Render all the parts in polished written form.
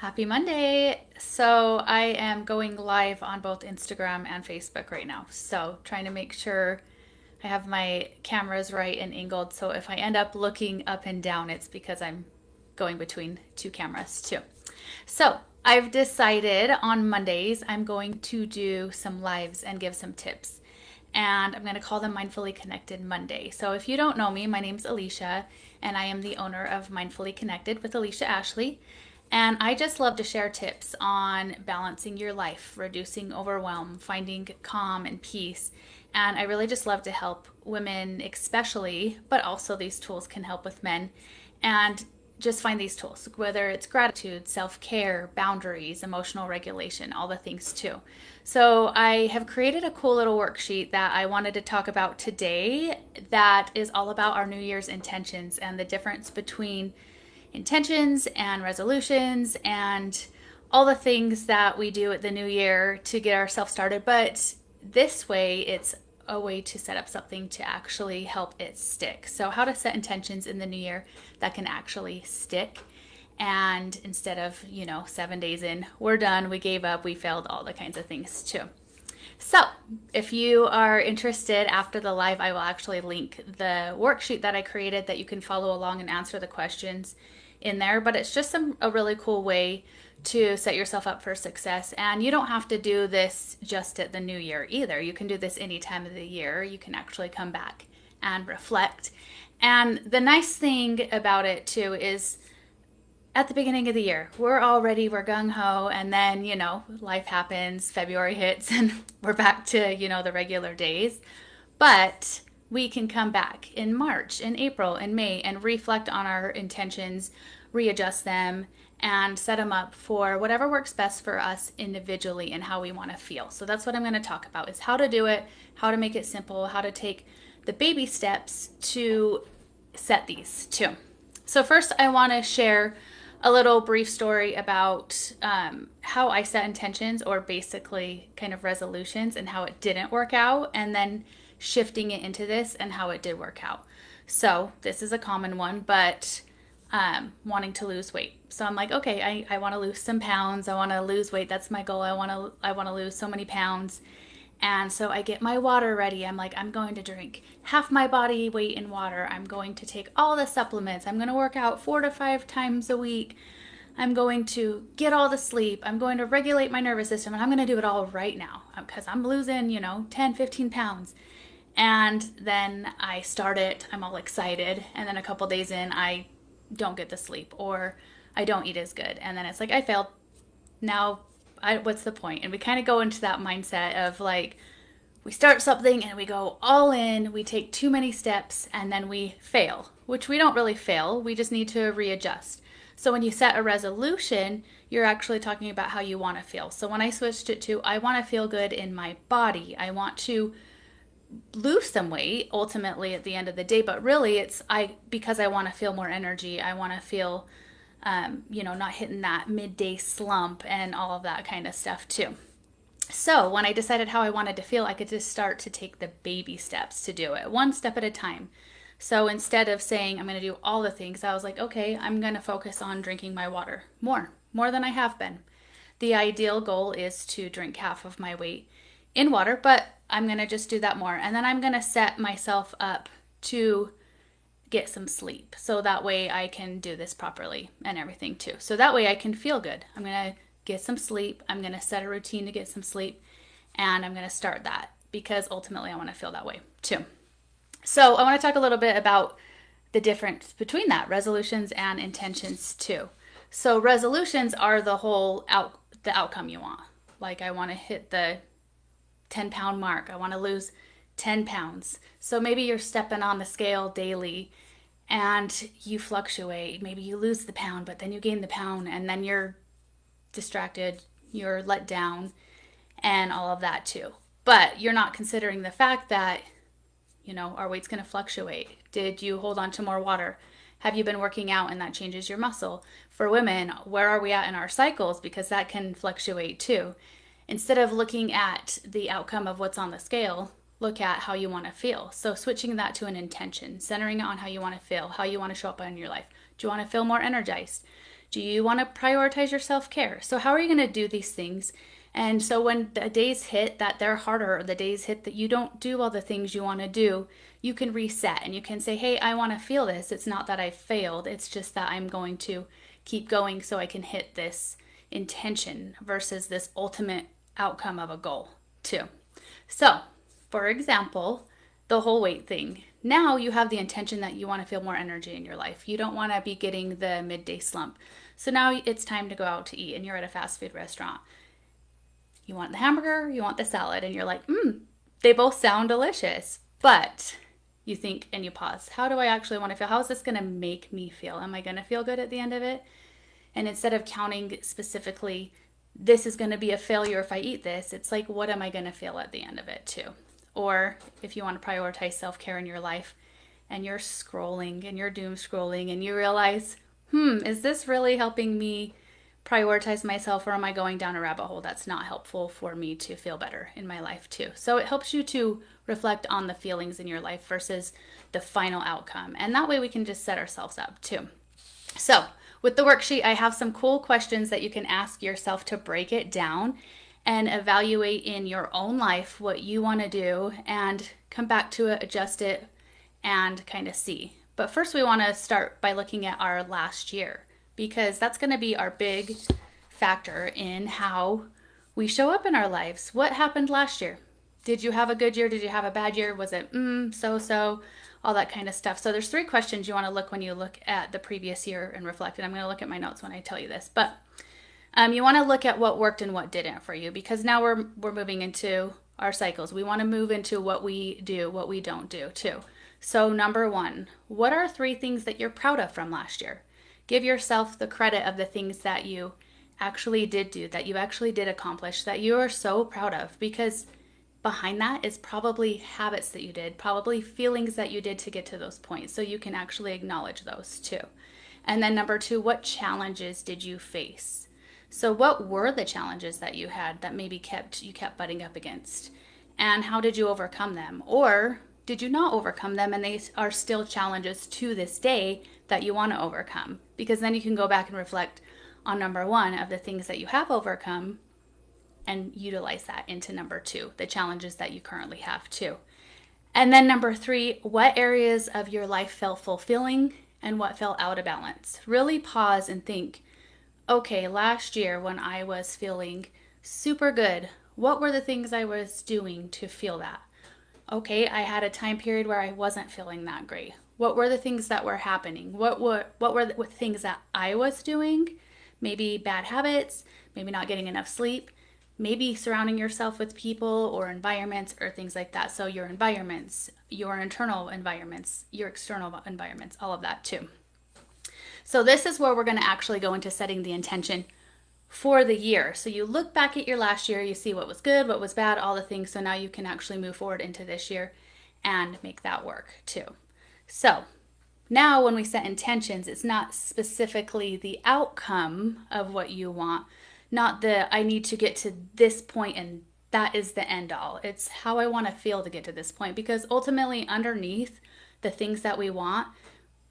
Happy Monday. So I am going live on both Instagram and Facebook right now. So trying to make sure I have my cameras right and angled. So if I end up looking up and down, it's because I'm going between two cameras too. So I've decided on Mondays I'm going to do some lives and give some tips. And I'm going to call them Mindfully Connected Monday. So if you don't know me, my name's Alicia, and I am the owner of Mindfully Connected with Alicia Ashley. And I just love to share tips on balancing your life, reducing overwhelm, finding calm and peace. And I really just love to help women, especially, but also these tools can help with men. And just find these tools, whether it's gratitude, self care, boundaries, emotional regulation, all the things too. So, I have created a cool little worksheet that I wanted to talk about today that is all about our New Year's intentions and the difference between intentions and resolutions and all the things that we do at the new year to get ourselves started. But this way, it's a way to set up something to actually help it stick. So, how to set intentions in the new year that can actually stick. And instead of, 7 days in, we're done, we gave up, we failed, all the kinds of things too. So, if you are interested after the live, I will actually link the worksheet that I created that you can follow along and answer the questions in there. But it's just a really cool way to set yourself up for success. And you don't have to do this just at the new year either. You can do this any time of the year. You can actually come back and reflect. And the nice thing about it too is at the beginning of the year, we're gung ho, and then, life happens, February hits, and we're back to, the regular days. But we can come back in March, in April, in May, and reflect on our intentions, readjust them, and set them up for whatever works best for us individually and how we want to feel. So that's what I'm going to talk about is how to do it, how to make it simple, how to take the baby steps to set these too. So first I want to share a little brief story about how I set intentions, or basically kind of resolutions, and how it didn't work out, and then shifting it into this and how it did work out. So this is a common one, but wanting to lose weight. So I'm like, okay, I want to lose some pounds. I want to lose weight. That's my goal. I want to lose so many pounds. And so I get my water ready. I'm like, I'm going to drink half my body weight in water. I'm going to take all the supplements. I'm going to work out 4 to 5 times a week. I'm going to get all the sleep. I'm going to regulate my nervous system. And I'm going to do it all right now because I'm losing, 10, 15 pounds. And then I start it. I'm all excited. And then a couple days in, I don't get the sleep, or I don't eat as good. And then it's like, I failed. Now, what's the point? And we kind of go into that mindset of like, we start something and we go all in, we take too many steps, and then we fail, which we don't really fail. We just need to readjust. So when you set a resolution, you're actually talking about how you want to feel. So when I switched it to, I want to feel good in my body, I want to lose some weight ultimately at the end of the day, but really it's because I want to feel more energy. I want to feel not hitting that midday slump and all of that kind of stuff too. So when I decided how I wanted to feel, I could just start to take the baby steps to do it, one step at a time. So instead of saying I'm going to do all the things, I was like, okay, I'm going to focus on drinking my water more than I have been. The ideal goal is to drink half of my weight in water, but I'm going to just do that more. And then I'm going to set myself up to get some sleep. So that way I can do this properly and everything too. So that way I can feel good. I'm going to get some sleep. I'm going to set a routine to get some sleep, and I'm going to start that because ultimately I want to feel that way too. So I want to talk a little bit about the difference between that, resolutions and intentions too. So resolutions are the outcome you want. Like, I want to hit the 10-pound mark. I want to lose 10 pounds. So maybe you're stepping on the scale daily and you fluctuate. Maybe you lose the pound, but then you gain the pound, and then you're distracted, you're let down, and all of that too. But you're not considering the fact that, our weight's going to fluctuate. Did you hold on to more water? Have you been working out and that changes your muscle? For women, where are we at in our cycles? Because that can fluctuate too. Instead of looking at the outcome of what's on the scale, look at how you want to feel. So switching that to an intention, centering it on how you want to feel, how you want to show up in your life. Do you want to feel more energized? Do you want to prioritize your self-care? So how are you going to do these things? And so when the days hit that they're harder, or the days hit that you don't do all the things you want to do, you can reset and you can say, hey, I want to feel this. It's not that I failed. It's just that I'm going to keep going so I can hit this intention versus this ultimate outcome of a goal too. So, for example, the whole weight thing. Now you have the intention that you want to feel more energy in your life. You don't want to be getting the midday slump. So now it's time to go out to eat and you're at a fast food restaurant. You want the hamburger, you want the salad, and you're like, they both sound delicious. But you think and you pause. How do I actually want to feel? How is this going to make me feel? Am I going to feel good at the end of it? And instead of counting specifically, this is going to be a failure if I eat this, it's like, what am I going to feel at the end of it too? Or if you want to prioritize self-care in your life and you're scrolling and you're doom scrolling and you realize, is this really helping me prioritize myself, or am I going down a rabbit hole that's not helpful for me to feel better in my life too? So it helps you to reflect on the feelings in your life versus the final outcome. And that way we can just set ourselves up too. So with the worksheet, I have some cool questions that you can ask yourself to break it down and evaluate in your own life what you want to do and come back to it, adjust it, and kind of see. But first we want to start by looking at our last year, because that's going to be our big factor in how we show up in our lives. What happened last year? Did you have a good year? Did you have a bad year? Was it so-so? All that kind of stuff. So there's 3 questions you want to look when you look at the previous year and reflect. And I'm going to look at my notes when I tell you this. But you want to look at what worked and what didn't for you, because now we're moving into our cycles. We want to move into what we do, what we don't do too. So number 1, what are 3 things that you're proud of from last year? Give yourself the credit of the things that you actually did do, that you actually did accomplish, that you are so proud of, because behind that is probably habits that you did, probably feelings that you did to get to those points. So you can actually acknowledge those too. And then number 2, what challenges did you face? So what were the challenges that you had that maybe you kept butting up against? And how did you overcome them? Or did you not overcome them and they are still challenges to this day that you want to overcome? Because then you can go back and reflect on number 1 of the things that you have overcome and utilize that into number 2, the challenges that you currently have too. And then number 3, what areas of your life felt fulfilling and what felt out of balance? Really pause and think, okay, last year when I was feeling super good, what were the things I was doing to feel that? Okay, I had a time period where I wasn't feeling that great. What were the things that were happening? What were the things that I was doing? Maybe bad habits, maybe not getting enough sleep, maybe surrounding yourself with people or environments or things like that. So your environments, your internal environments, your external environments, all of that too. So this is where we're going to actually go into setting the intention for the year. So you look back at your last year, you see what was good, what was bad, all the things. So now you can actually move forward into this year and make that work too. So now when we set intentions, it's not specifically the outcome of what you want, not the I need to get to this point and that is the end all. It's how I want to feel to get to this point, because ultimately underneath the things that we want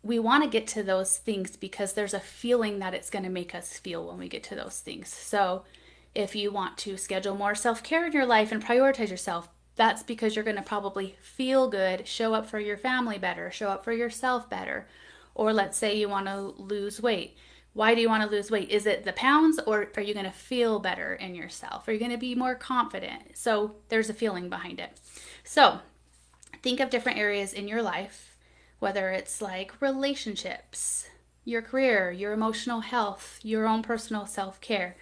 to get to those things because there's a feeling that it's going to make us feel when we get to those things. So if you want to schedule more self-care in your life and prioritize yourself, that's because you're going to probably feel good, show up for your family better, show up for yourself better. Or let's say you want to lose weight. Why do you want to lose weight? Is it the pounds, or are you going to feel better in yourself? Are you going to be more confident? So there's a feeling behind it. So think of different areas in your life, whether it's like relationships, your career, your emotional health, your own personal self-care.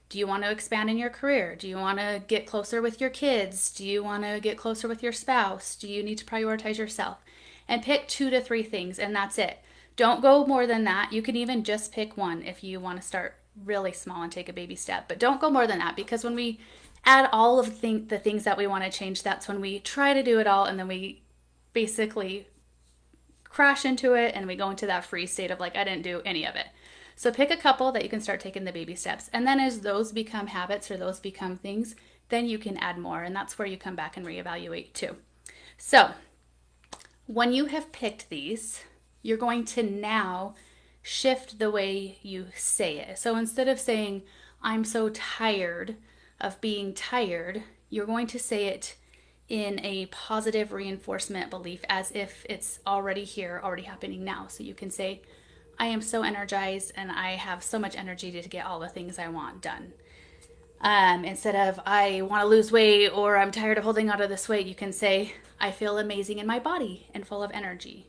Do you want to expand in your career? Do you want to get closer with your kids? Do you want to get closer with your spouse? Do you need to prioritize yourself? And pick 2 to 3 things, and that's it. Don't go more than that. You can even just pick 1 if you want to start really small and take a baby step. But don't go more than that, because when we add all of the things that we want to change, that's when we try to do it all and then we basically crash into it and we go into that freeze state of like, I didn't do any of it. So pick a couple that you can start taking the baby steps. And then as those become habits or those become things, then you can add more. And that's where you come back and reevaluate too. So when you have picked these, you're going to now shift the way you say it. So instead of saying, I'm so tired of being tired, you're going to say it in a positive reinforcement belief as if it's already here, already happening now. So you can say, I am so energized and I have so much energy to get all the things I want done. Instead of, I want to lose weight or I'm tired of holding on to this weight, you can say, I feel amazing in my body and full of energy.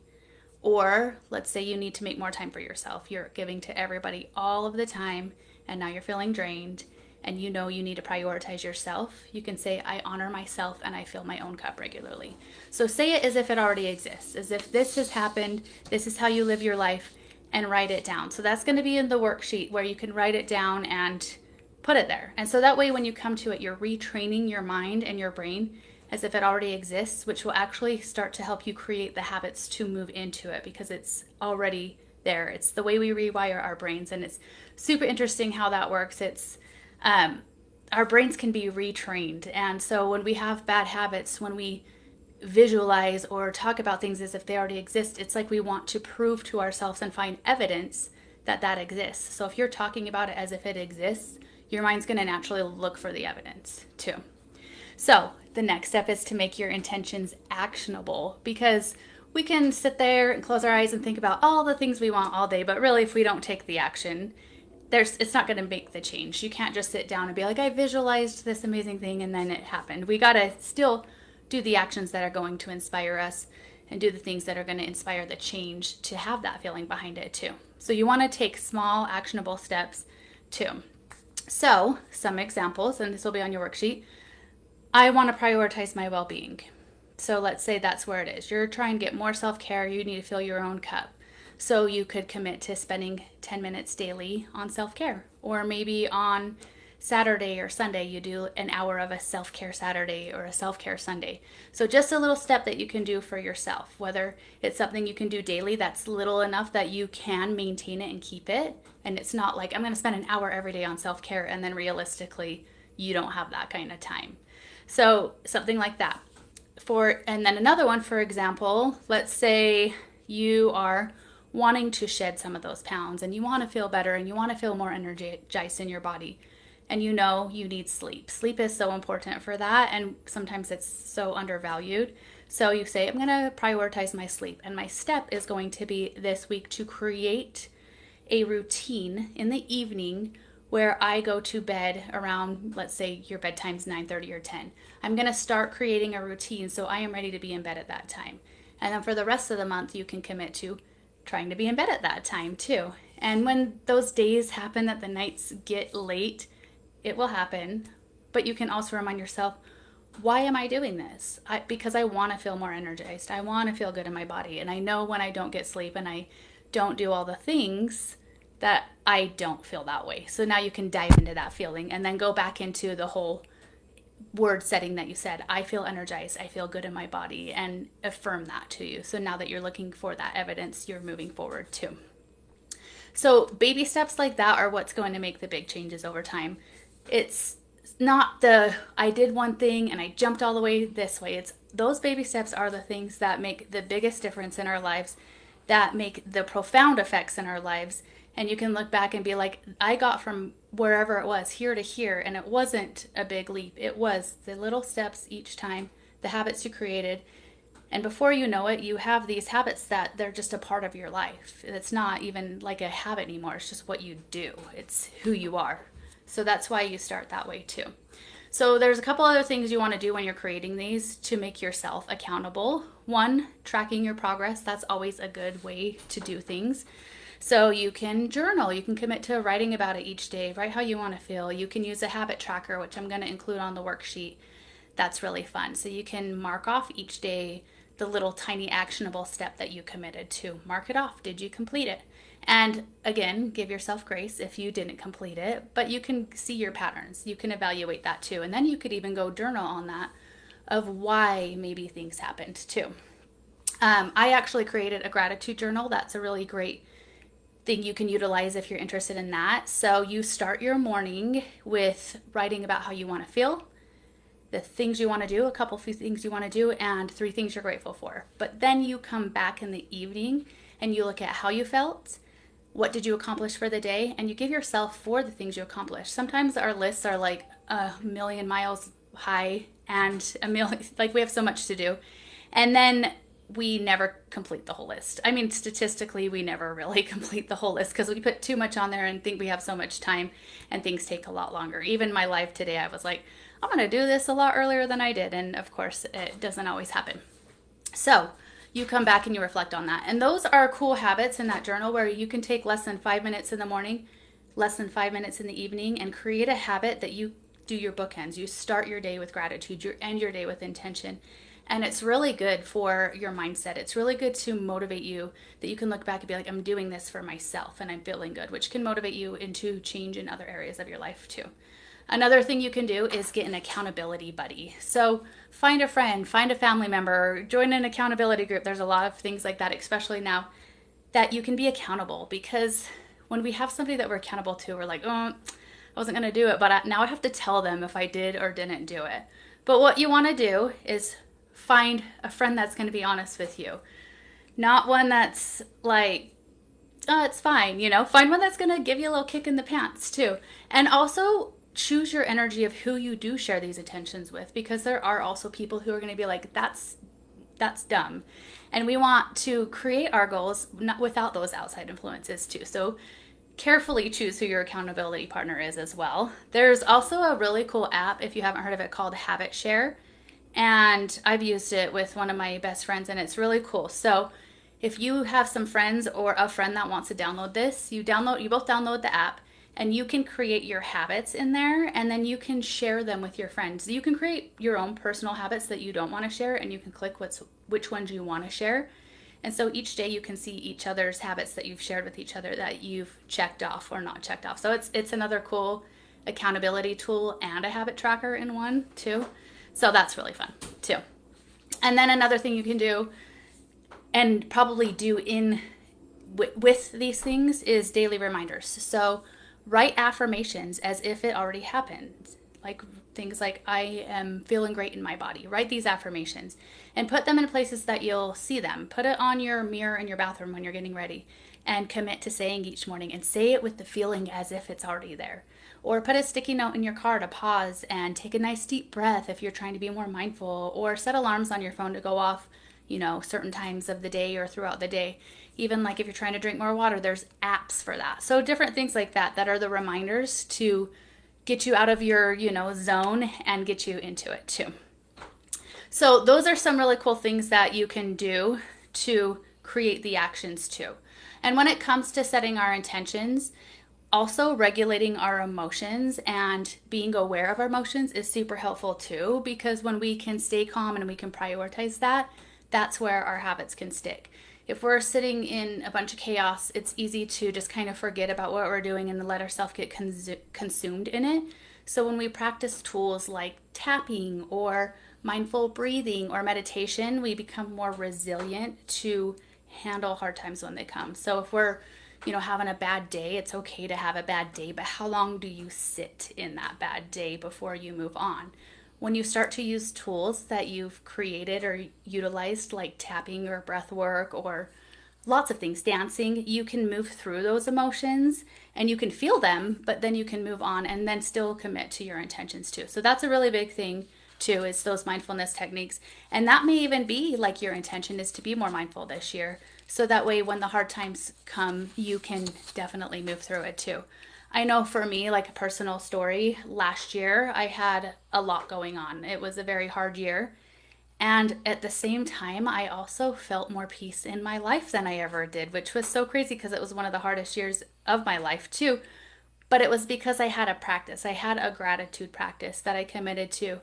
Or let's say you need to make more time for yourself. You're giving to everybody all of the time and now you're feeling drained and you know you need to prioritize yourself. You can say, I honor myself and I fill my own cup regularly. So say it as if it already exists, as if this has happened, this is how you live your life, and write it down. So that's going to be in the worksheet where you can write it down and put it there. And so that way when you come to it, you're retraining your mind and your brain as if it already exists, which will actually start to help you create the habits to move into it because it's already there. It's the way we rewire our brains, and it's super interesting how that works. It's our brains can be retrained, and so when we have bad habits, when we visualize or talk about things as if they already exist, it's like we want to prove to ourselves and find evidence that that exists. So if you're talking about it as if it exists, your mind's going to naturally look for the evidence too. So the next step is to make your intentions actionable, because we can sit there and close our eyes and think about all the things we want all day, but really if we don't take the action, it's not going to make the change. You can't just sit down and be like, I visualized this amazing thing and then it happened. We got to still do the actions that are going to inspire us and do the things that are going to inspire the change to have that feeling behind it too. So you want to take small actionable steps too. So some examples, and this will be on your worksheet. I want to prioritize my well-being. So let's say that's where it is. You're trying to get more self-care. You need to fill your own cup. So you could commit to spending 10 minutes daily on self-care. Or maybe on Saturday or Sunday, you do an hour of a self-care Saturday or a self-care Sunday. So just a little step that you can do for yourself, whether it's something you can do daily that's little enough that you can maintain it and keep it. And it's not like I'm going to spend an hour every day on self-care and then realistically you don't have that kind of time. So something like that. And then another one, for example, let's say you are wanting to shed some of those pounds and you want to feel better and you want to feel more energized in your body. And you know you need sleep. Sleep is so important for that, and sometimes it's so undervalued. So you say, I'm going to prioritize my sleep. And my step is going to be this week to create a routine in the evening where I go to bed around, let's say your bedtime's 9:30 or 10. I'm going to start creating a routine so I am ready to be in bed at that time. And then for the rest of the month, you can commit to trying to be in bed at that time too. And when those days happen that the nights get late, it will happen. But you can also remind yourself, why am I doing this? Because I want to feel more energized. I want to feel good in my body. And I know when I don't get sleep and I don't do all the things that I don't feel that way. So now you can dive into that feeling and then go back into the whole word setting that you said. I feel energized. I feel good in my body, and affirm that to you. So now that you're looking for that evidence, you're moving forward too. So baby steps like that are what's going to make the big changes over time. It's not I did one thing and I jumped all the way this way. It's those baby steps are the things that make the biggest difference in our lives, that make the profound effects in our lives. And you can look back and be like, I got from wherever it was here to here, and it wasn't a big leap. It was the little steps each time, the habits you created. And before you know it, you have these habits that they're just a part of your life. It's not even like a habit anymore. It's just what you do. It's who you are. So that's why you start that way too. So there's a couple other things you want to do when you're creating these to make yourself accountable. One, tracking your progress. That's always a good way to do things. So you can journal, you can commit to writing about it each day, write how you want to feel. You can use a habit tracker, which I'm going to include on the worksheet. That's really fun. So you can mark off each day the little tiny actionable step that you committed to. Mark it off. Did you complete it? And again, give yourself grace if you didn't complete it, but you can see your patterns. You can evaluate that too. And then you could even go journal on that of why maybe things happened too. I actually created a gratitude journal. That's a really great thing you can utilize if you're interested in that. So you start your morning with writing about how you want to feel, the things you want to do, few things you want to do, and 3 things you're grateful for. But then you come back in the evening and you look at how you felt, what did you accomplish for the day, and you give yourself for the things you accomplished. Sometimes our lists are like a million miles high and a million, like we have so much to do. And then we never complete the whole list. I mean, statistically, we never really complete the whole list because we put too much on there and think we have so much time and things take a lot longer. Even my life today, I was like, I'm going to do this a lot earlier than I did. And of course, it doesn't always happen. So you come back and you reflect on that. And those are cool habits in that journal where you can take less than 5 minutes in the morning, less than 5 minutes in the evening, and create a habit that you do your bookends. You start your day with gratitude, you end your day with intention. And it's really good for your mindset. It's really good to motivate you that you can look back and be like, I'm doing this for myself and I'm feeling good, which can motivate you into change in other areas of your life too. Another thing you can do is get an accountability buddy. So find a friend, find a family member, join an accountability group. There's a lot of things like that, especially now, that you can be accountable, because when we have somebody that we're accountable to, we're like, oh, I wasn't going to do it, but now I have to tell them if I did or didn't do it. But what you want to do is find a friend that's going to be honest with you. Not one that's like, oh, it's fine, find one that's going to give you a little kick in the pants too. And also choose your energy of who you do share these intentions with, because there are also people who are going to be like, that's dumb. And we want to create our goals not without those outside influences too. So carefully choose who your accountability partner is as well. There's also a really cool app, if you haven't heard of it, called Habit Share. And I've used it with one of my best friends, and it's really cool. So if you have some friends or a friend that wants to download this, you both download the app, and you can create your habits in there, and then you can share them with your friends. You can create your own personal habits that you don't want to share, and you can click which ones you want to share. And so each day you can see each other's habits that you've shared with each other that you've checked off or not checked off. So it's another cool accountability tool and a habit tracker in one too. So that's really fun too. And then another thing you can do, and probably do with these things, is daily reminders. So write affirmations as if it already happened. Like things like, I am feeling great in my body. Write these affirmations and put them in places that you'll see them. Put it on your mirror in your bathroom when you're getting ready, and commit to saying each morning, and say it with the feeling as if it's already there. Or put a sticky note in your car to pause and take a nice deep breath if you're trying to be more mindful, or set alarms on your phone to go off, certain times of the day or throughout the day. Even like if you're trying to drink more water, there's apps for that. So different things like that are the reminders to get you out of your, zone and get you into it too. So those are some really cool things that you can do to create the actions too. And when it comes to setting our intentions, also regulating our emotions and being aware of our emotions is super helpful too, because when we can stay calm and we can prioritize that, that's where our habits can stick. If we're sitting in a bunch of chaos, it's easy to just kind of forget about what we're doing and let ourselves get consumed in it. So when we practice tools like tapping or mindful breathing or meditation, we become more resilient to handle hard times when they come. So if we're, having a bad day, it's okay to have a bad day, but how long do you sit in that bad day before you move on? When you start to use tools that you've created or utilized, like tapping or breath work or lots of things, dancing, you can move through those emotions and you can feel them, but then you can move on and then still commit to your intentions too. So that's a really big thing too, is those mindfulness techniques. And that may even be like your intention is to be more mindful this year. So that way when the hard times come, you can definitely move through it too. I know for me, like a personal story, last year I had a lot going on. It was a very hard year. And at the same time, I also felt more peace in my life than I ever did, which was so crazy because it was one of the hardest years of my life too. But it was because I had a practice. I had a gratitude practice that I committed to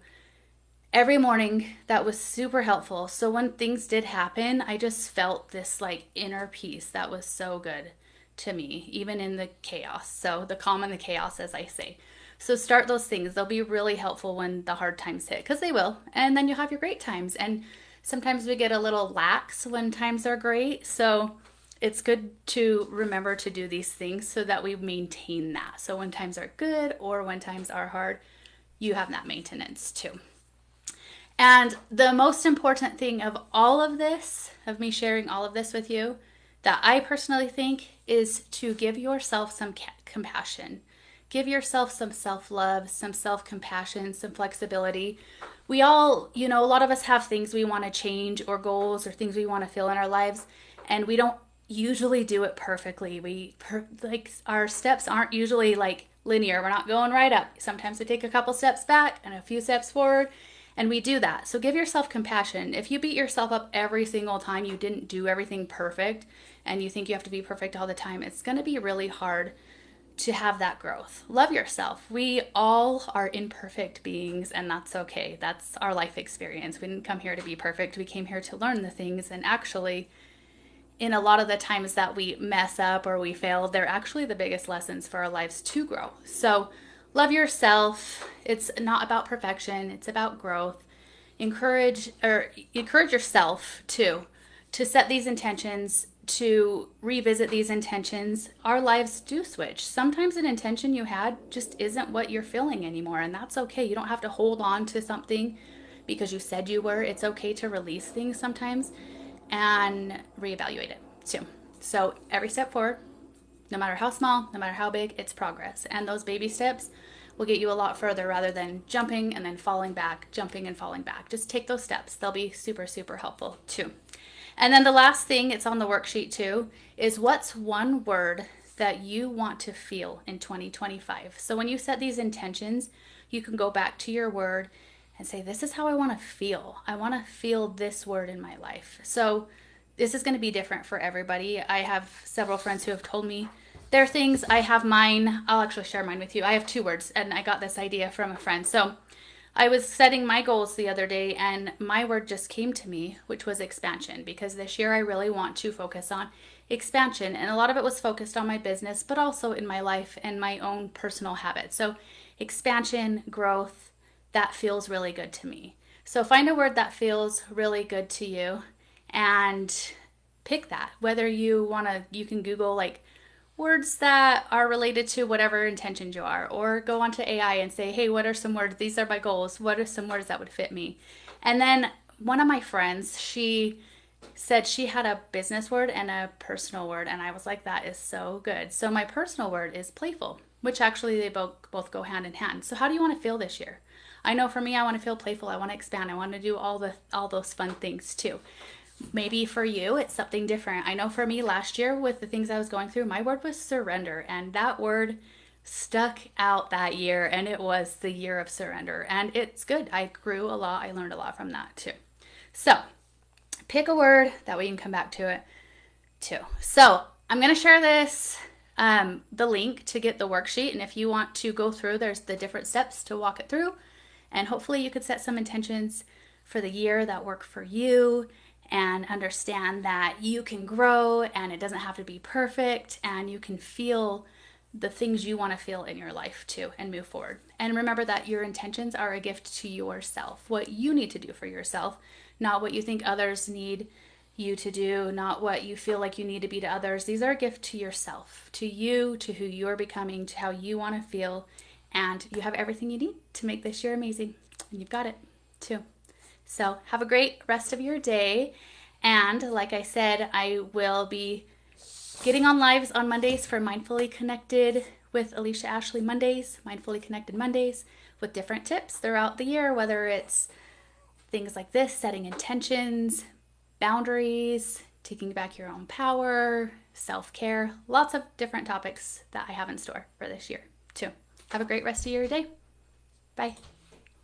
every morning that was super helpful. So when things did happen, I just felt this like inner peace that was so good to me, even in the chaos. So the calm and the chaos, as I say. So start those things. They'll be really helpful when the hard times hit, because they will. And then you'll have your great times. And sometimes we get a little lax when times are great. So it's good to remember to do these things so that we maintain that. So when times are good or when times are hard, you have that maintenance too. And the most important thing of all of this, of me sharing all of this with you, that I personally think is to give yourself some compassion. Give yourself some self love, some self compassion, some flexibility. We all, a lot of us have things we want to change or goals or things we want to feel in our lives, and we don't usually do it perfectly. Like our steps aren't usually like linear. We're not going right up. Sometimes we take a couple steps back and a few steps forward, and we do that. So give yourself compassion. If you beat yourself up every single time you didn't do everything perfect and you think you have to be perfect all the time, it's going to be really hard to have that growth. Love yourself. We all are imperfect beings, and that's okay. That's our life experience. We didn't come here to be perfect. We came here to learn the things, and actually, in a lot of the times that we mess up or we fail, they're actually the biggest lessons for our lives to grow. So love yourself. It's not about perfection, it's about growth. Encourage yourself too to set these intentions, to revisit these intentions. Our lives do switch. Sometimes an intention you had just isn't what you're feeling anymore, and that's okay. You don't have to hold on to something because you said you were. It's okay to release things sometimes and reevaluate it too. So every step forward, no matter how small, no matter how big, it's progress. And those baby steps will get you a lot further rather than jumping and then falling back, jumping and falling back. Just take those steps. They'll be super, super helpful too. And then the last thing, it's on the worksheet too, is what's one word that you want to feel in 2025. So when you set these intentions, you can go back to your word and say, this is how I want to feel. I want to feel this word in my life. So this is going to be different for everybody. I have several friends who have told me their things. I have mine. I'll actually share mine with you. I have 2 words, and I got this idea from a friend. So I was setting my goals the other day, and my word just came to me, which was expansion, because this year I really want to focus on expansion. And a lot of it was focused on my business, but also in my life and my own personal habits. So expansion, growth, that feels really good to me. So find a word that feels really good to you and pick that. Whether you want to, you can Google like words that are related to whatever intentions you are, or go onto AI and say, hey, what are some words? These are my goals. What are some words that would fit me? And then one of my friends, she said she had a business word and a personal word, and I was like, that is so good. So my personal word is playful, which actually they both go hand in hand. So how do you want to feel this year? I know for me, I want to feel playful. I want to expand. I want to do all those fun things too. Maybe for you, it's something different. I know for me last year with the things I was going through, my word was surrender. And that word stuck out that year. And it was the year of surrender. And it's good. I grew a lot. I learned a lot from that too. So pick a word. That way you can come back to it too. So I'm going to share this, the link to get the worksheet. And if you want to go through, there's the different steps to walk it through. And hopefully you could set some intentions for the year that work for you, and understand that you can grow and it doesn't have to be perfect, and you can feel the things you want to feel in your life too and move forward. And remember that your intentions are a gift to yourself, what you need to do for yourself, not what you think others need you to do, not what you feel like you need to be to others. These are a gift to yourself, to you, to who you're becoming, to how you want to feel. And you have everything you need to make this year amazing. And you've got it too. So have a great rest of your day. And like I said, I will be getting on lives on Mondays for Mindfully Connected with Alicia Ashley Mondays, Mindfully Connected Mondays, with different tips throughout the year, whether it's things like this, setting intentions, boundaries, taking back your own power, self-care, lots of different topics that I have in store for this year too. Have a great rest of your day. Bye.